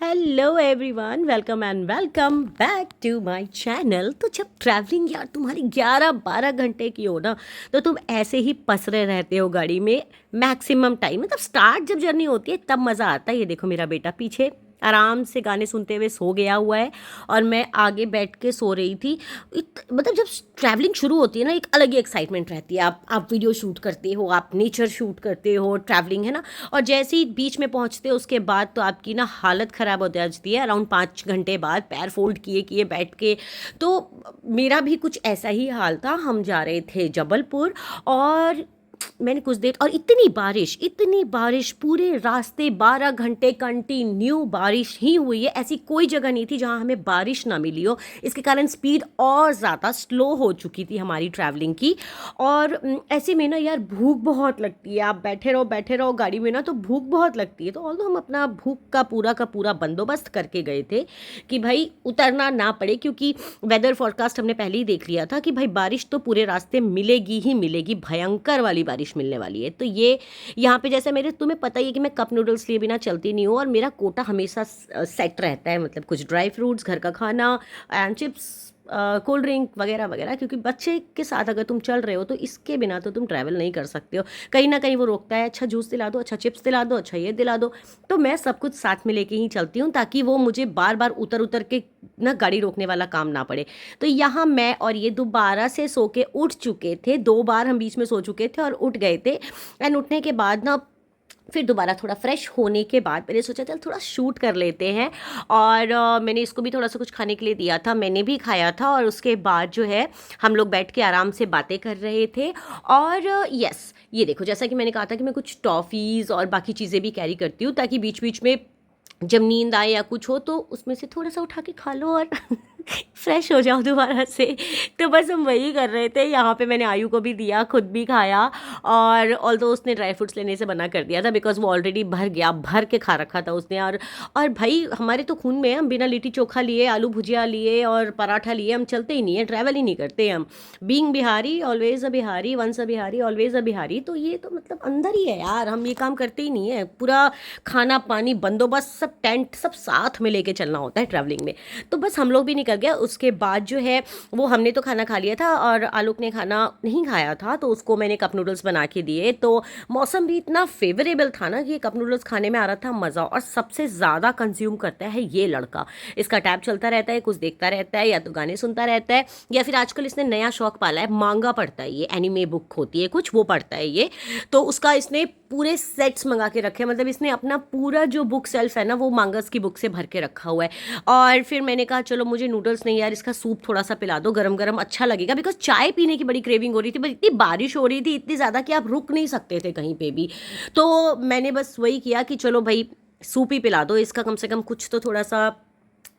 Hello everyone, welcome and welcome back to my channel. तो जब travelling यार तुम्हारी 11-12 घंटे की हो ना, तो तुम ऐसे ही पसरे रहते हो गाड़ी में मैक्सिमम टाइम। मतलब स्टार्ट जब जर्नी होती है तब मज़ा आता है। ये देखो मेरा बेटा पीछे आराम से गाने सुनते हुए सो गया हुआ है और मैं आगे बैठ के सो रही थी। मतलब जब ट्रैवलिंग शुरू होती है ना, एक अलग ही एक्साइटमेंट रहती है। आप वीडियो शूट करते हो, आप नेचर शूट करते हो, ट्रैवलिंग है ना। और जैसे ही बीच में पहुंचते हो उसके बाद तो आपकी ना हालत ख़राब हो जाती है। अराउंड 5 घंटे बाद पैर फोल्ड किए किए बैठ के। तो मेरा भी कुछ ऐसा ही हाल था। हम जा रहे थे जबलपुर और मैंने कुछ देर, और इतनी बारिश पूरे रास्ते 12 घंटे कंटिन्यू बारिश ही हुई है। ऐसी कोई जगह नहीं थी जहां हमें बारिश ना मिली हो। इसके कारण स्पीड और ज़्यादा स्लो हो चुकी थी हमारी ट्रैवलिंग की। और ऐसे में ना यार भूख बहुत लगती है। आप बैठे रहो गाड़ी में ना, तो भूख बहुत लगती है। तो ऑल्दो हम अपना भूख का पूरा बंदोबस्त करके गए थे कि भाई उतरना ना पड़े, क्योंकि वेदर फॉरकास्ट हमने पहले ही देख लिया था कि भाई बारिश तो पूरे रास्ते मिलेगी ही मिलेगी, भयंकर वाली बारिश मिलने वाली है। तो ये यहाँ पे जैसे मेरे, तुम्हें पता ही है कि मैं कप नूडल्स लिए बिना चलती नहीं हूँ और मेरा कोटा हमेशा सेट रहता है। मतलब कुछ ड्राई फ्रूट्स, घर का खाना एंड चिप्स, कोल्ड ड्रिंक वगैरह वगैरह। क्योंकि बच्चे के साथ अगर तुम चल रहे हो तो इसके बिना तो तुम ट्रैवल नहीं कर सकते हो। कहीं ना कहीं वो रोकता है, अच्छा जूस दिला दो, अच्छा चिप्स दिला दो, अच्छा ये दिला दो। तो मैं सब कुछ साथ में लेके ही चलती हूँ ताकि वो मुझे बार बार उतर उतर के ना गाड़ी रोकने वाला काम ना पड़े। तो यहाँ मैं और ये दोबारा से सो के उठ चुके थे। 2 बार हम बीच में सो चुके थे और उठ गए थे। एंड उठने के बाद ना फिर दोबारा थोड़ा फ्रेश होने के बाद मैंने सोचा चल थोड़ा शूट कर लेते हैं। और मैंने इसको भी थोड़ा सा कुछ खाने के लिए दिया था, मैंने भी खाया था। और उसके बाद जो है हम लोग बैठ के आराम से बातें कर रहे थे। और यस, ये देखो जैसा कि मैंने कहा था कि मैं कुछ टॉफ़ीज़ और बाकी चीज़ें भी कैरी करती हूँ ताकि बीच बीच में जब नींद आए या कुछ हो तो उसमें से थोड़ा सा उठा के खा लो और फ्रेश हो जाओ दोबारा से। तो बस हम वही कर रहे थे। यहाँ पे मैंने आयु को भी दिया, खुद भी खाया। और ऑल्दो उसने ड्राई फ्रूट्स लेने से मना कर दिया था बिकॉज वो ऑलरेडी भर के खा रखा था उसने। और भाई हमारे तो खून में है, हम बिना लिट्टी चोखा लिए, आलू भुजिया लिए और पराठा लिए हम चलते ही नहीं है, ट्रैवल ही नहीं करते हम। Being Bihari always a Bihari, once a Bihari always a Bihari. तो ये तो मतलब अंदर ही है यार, हम ये काम करते ही नहीं है। पूरा खाना पानी बंदोबस्त सब, टेंट सब साथ में लेके चलना होता है ट्रैवलिंग में। तो बस हम लोग भी निकल गया। उसके बाद जो है वो हमने तो खाना खा लिया था और आलोक ने खाना नहीं खाया था, तो उसको मैंने कप नूडल्स बना के दिए। तो मौसम भी इतना फेवरेबल था ना कि ये कप नूडल्स खाने में आ रहा था मज़ा। और सबसे ज़्यादा कंज्यूम करता है ये लड़का। इसका टैब चलता रहता है, कुछ देखता रहता है, या तो गाने सुनता रहता है, या फिर आजकल इसने नया शौक पाला है, मांगा पढ़ता है। ये एनिमे बुक होती है कुछ, वो पढ़ता है ये। तो उसका इसने पूरे सेट्स मंगा के रखे हैं। मतलब इसने अपना पूरा जो बुक सेल्फ है ना वो मांगस की बुक से भर के रखा हुआ है। और फिर मैंने कहा चलो मुझे नूडल्स नहीं यार, इसका सूप थोड़ा सा पिला दो, गरम गरम अच्छा लगेगा। बिकॉज चाय पीने की बड़ी क्रेविंग हो रही थी, बस इतनी बारिश हो रही थी इतनी ज़्यादा कि आप रुक नहीं सकते थे कहीं पे भी। तो मैंने बस वही किया कि चलो भाई सूप ही पिला दो इसका, कम से कम कुछ तो थोड़ा सा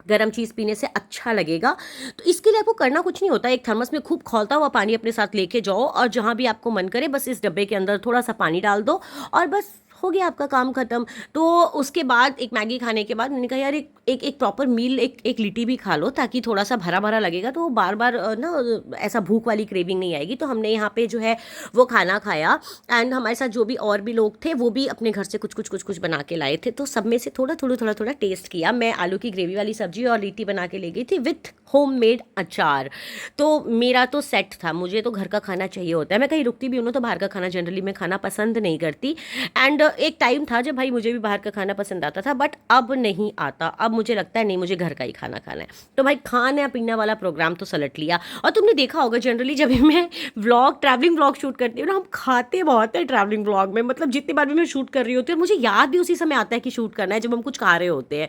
गर्म चीज़ पीने से अच्छा लगेगा। तो इसके लिए आपको करना कुछ नहीं होता, एक थर्मस में खूब खौलता हुआ पानी अपने साथ लेके जाओ और जहाँ भी आपको मन करे बस इस डब्बे के अंदर थोड़ा सा पानी डाल दो और बस हो गया आपका काम खत्म। तो उसके बाद एक मैगी खाने के बाद मैंने कहा यार एक एक एक प्रॉपर मील, एक लिट्टी भी खा लो ताकि थोड़ा सा भरा भरा लगेगा, तो बार बार ना ऐसा भूख वाली क्रेविंग नहीं आएगी। तो हमने यहाँ पे जो है वो खाना खाया। एंड हमारे साथ जो भी और भी लोग थे वो भी अपने घर से कुछ बना के लाए थे। तो सब में से थोड़ा टेस्ट किया। मैं आलू की ग्रेवी वाली सब्जी और लिट्टी बना के ले गई थी विथ होममेड अचार। तो मेरा तो सेट था, मुझे तो घर का खाना चाहिए होता है। मैं कहीं रुकती भी हूँ ना तो बाहर का खाना जनरली मैं खाना पसंद नहीं करती। एंड एक टाइम था जब भाई मुझे भी बाहर का खाना पसंद आता था, बट अब नहीं आता। अब मुझे लगता है नहीं, मुझे घर का ही खाना खाना है। तो भाई खाना पीना वाला प्रोग्राम तो सलट लिया। और तुमने देखा होगा जनरली जब भी मैं ट्रैवलिंग व्लॉग शूट करती हूँ ना, हम खाते बहुत है ट्रैवलिंग व्लॉग में। मतलब जितनी बार भी मैं शूट कर रही होती हूँ मुझे याद भी उसी समय आता है कि शूट करना है जब हम कुछ खा रहे होते हैं।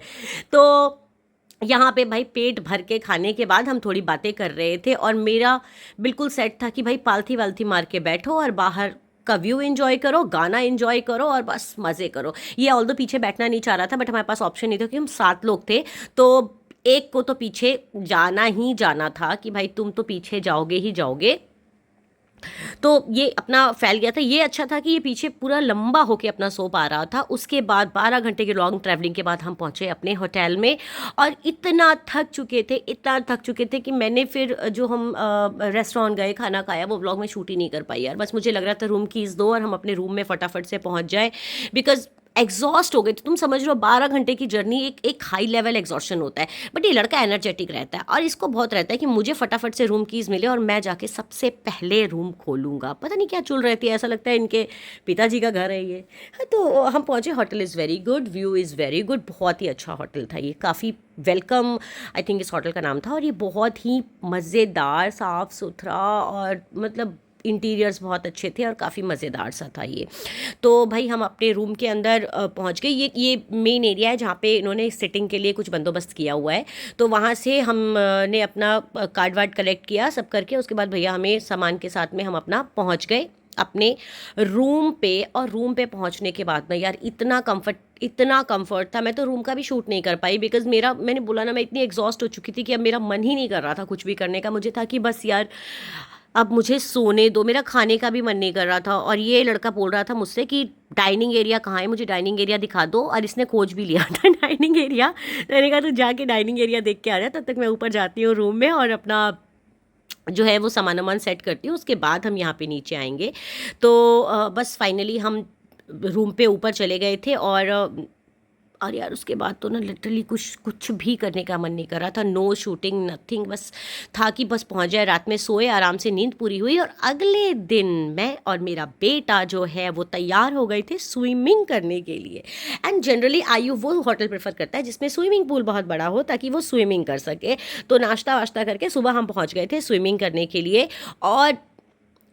तो यहाँ पे भाई पेट भर के खाने के बाद हम थोड़ी बातें कर रहे थे और मेरा बिल्कुल सेट था कि भाई पालथी वालथी मार के बैठो और बाहर का व्यू एंजॉय करो, गाना एंजॉय करो और बस मज़े करो। ये ऑल्दो पीछे बैठना नहीं चाह रहा था, बट हमारे पास ऑप्शन नहीं था कि हम 7 लोग थे। तो एक को तो पीछे जाना ही जाना था कि भाई तुम तो पीछे जाओगे ही जाओगे। तो ये अपना फैल गया था। ये अच्छा था कि ये पीछे पूरा लंबा होके अपना सो पा रहा था। उसके बाद 12 घंटे की लॉन्ग ट्रैवलिंग के बाद हम पहुंचे अपने होटल में और इतना थक चुके थे कि मैंने फिर जो हम रेस्टोरेंट गए खाना खाया वो व्लॉग में शूट ही नहीं कर पाई यार। बस मुझे लग रहा था रूम कीज़ दो और हम अपने रूम में फटाफट से पहुंच जाए। बिकॉज एग्जॉस्ट हो गए थे। तुम समझ लो 12 घंटे की जर्नी एक एक हाई लेवल एग्जॉशन होता है। बट ये लड़का एनर्जेटिक रहता है और इसको बहुत रहता है कि मुझे फटाफट से रूम कीज़ मिले और मैं जाके सबसे पहले रूम खोलूँगा। पता नहीं क्या चुल रहती है, ऐसा लगता है इनके पिताजी का घर है ये। हाँ, तो हम पहुँचे। Hotel is very good, view is very good, बहुत ही अच्छा होटल था ये, काफ़ी वेलकम आई थिंक इस होटल का नाम था। और ये बहुत ही मज़ेदार, साफ़ सुथरा और मतलब इंटीरियर्स बहुत अच्छे थे और काफ़ी मज़ेदार सा था ये। तो भाई हम अपने रूम के अंदर पहुंच गए। ये मेन एरिया है जहाँ पे इन्होंने सिटिंग के लिए कुछ बंदोबस्त किया हुआ है। तो वहाँ से हम ने अपना कार्ड वार्ड कलेक्ट किया सब करके, उसके बाद भैया हमें सामान के साथ में हम अपना पहुँच गए अपने रूम पे। और रूम पे पहुंचने के बाद में यार इतना कंफर्ट था, मैं तो रूम का भी शूट नहीं कर पाई बिकॉज मैंने बोला ना, मैं इतनी एग्जॉस्ट हो चुकी थी कि अब मेरा मन ही नहीं कर रहा था कुछ भी करने का। मुझे था कि बस यार अब मुझे सोने दो, मेरा खाने का भी मन नहीं कर रहा था। और ये लड़का बोल रहा था मुझसे कि डाइनिंग एरिया कहाँ है, मुझे डाइनिंग एरिया दिखा दो। और इसने खोज भी लिया था डाइनिंग एरिया। मैंने कहा तू जाके डाइनिंग एरिया देख के आ जा, तब तक मैं ऊपर जाती हूँ रूम में और अपना जो है वो सामान वामान सेट करती हूँ, उसके बाद हम यहाँ पे नीचे आएंगे। तो बस फाइनली हम रूम पे ऊपर चले गए थे। और यार उसके बाद तो ना लिटरली कुछ कुछ भी करने का मन नहीं कर रहा था। नो शूटिंग नथिंग, बस था कि बस पहुंच जाए, रात में सोए, आराम से नींद पूरी हुई। और अगले दिन मैं और मेरा बेटा जो है वो तैयार हो गए थे स्विमिंग करने के लिए। एंड जनरली आयु वो होटल प्रेफर करता है जिसमें स्विमिंग पूल बहुत बड़ा हो ताकि वो स्विमिंग कर सके। तो नाश्ता वाश्ता करके सुबह हम पहुँच गए थे स्विमिंग करने के लिए। और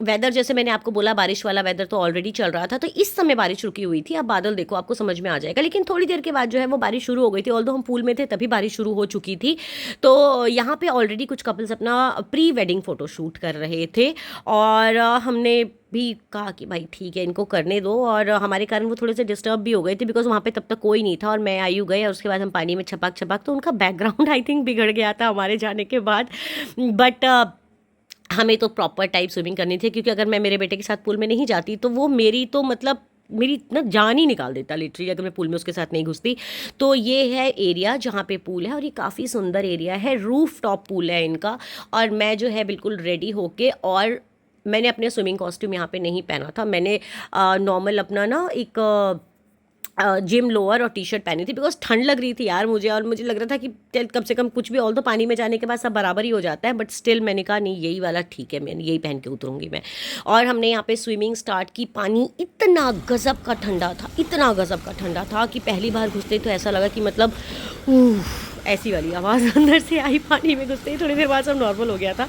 वेदर जैसे मैंने आपको बोला, बारिश वाला वेदर तो ऑलरेडी चल रहा था। तो इस समय बारिश रुकी हुई थी। अब बादल देखो, आपको समझ में आ जाएगा। लेकिन थोड़ी देर के बाद जो है वो बारिश शुरू हो गई थी। ऑल्दो हम पूल में थे तभी बारिश शुरू हो चुकी थी। तो यहाँ पे ऑलरेडी कुछ कपल्स अपना प्री वेडिंग फ़ोटो शूट कर रहे थे। और हमने भी कहा कि भाई ठीक है इनको करने दो। और हमारे कारण वो थोड़े से डिस्टर्ब भी हो गए थे बिकॉज वहाँ पे तब तक कोई नहीं था। और मैं आयु गए और उसके बाद हम पानी में छपाक छपाक, तो उनका बैकग्राउंड आई थिंक बिगड़ गया था हमारे जाने के बाद। बट हमें तो प्रॉपर टाइप स्विमिंग करनी थी, क्योंकि अगर मैं मेरे बेटे के साथ पूल में नहीं जाती तो वो मेरी तो मतलब मेरी ना जान ही निकाल देता लिटरली, अगर मैं पूल में उसके साथ नहीं घुसती। तो ये है एरिया जहाँ पे पूल है और ये काफ़ी सुंदर एरिया है, रूफ टॉप पूल है इनका। और मैं जो है बिल्कुल रेडी होके, और मैंने अपने स्विमिंग कॉस्ट्यूम यहाँ पे नहीं पहना था, मैंने नॉर्मल अपना ना एक जिम लोअर और टी शर्ट पहनी थी बिकॉज ठंड लग रही थी यार मुझे। और मुझे लग रहा था कि चल कम से कम कुछ भी, ऑल तो पानी में जाने के बाद सब बराबर ही हो जाता है, बट स्टिल मैंने कहा नहीं यही वाला ठीक है, मैं यही पहन के उतरूँगी मैं। और हमने यहाँ पे स्विमिंग स्टार्ट की। पानी इतना गज़ब का ठंडा था, इतना गज़ब का ठंडा था कि पहली बार घुसते तो ऐसा लगा कि मतलब ऐसी वाली आवाज़ अंदर से आई पानी में घुसते ही। थोड़ी देर बाद सब नॉर्मल हो गया था।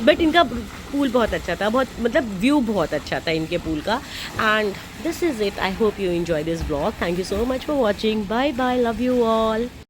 बट इनका पूल बहुत अच्छा था, बहुत मतलब व्यू बहुत अच्छा था इनके पूल का। And this is it, I hope you enjoy this blog. Thank you so much for watching, bye bye, love you all.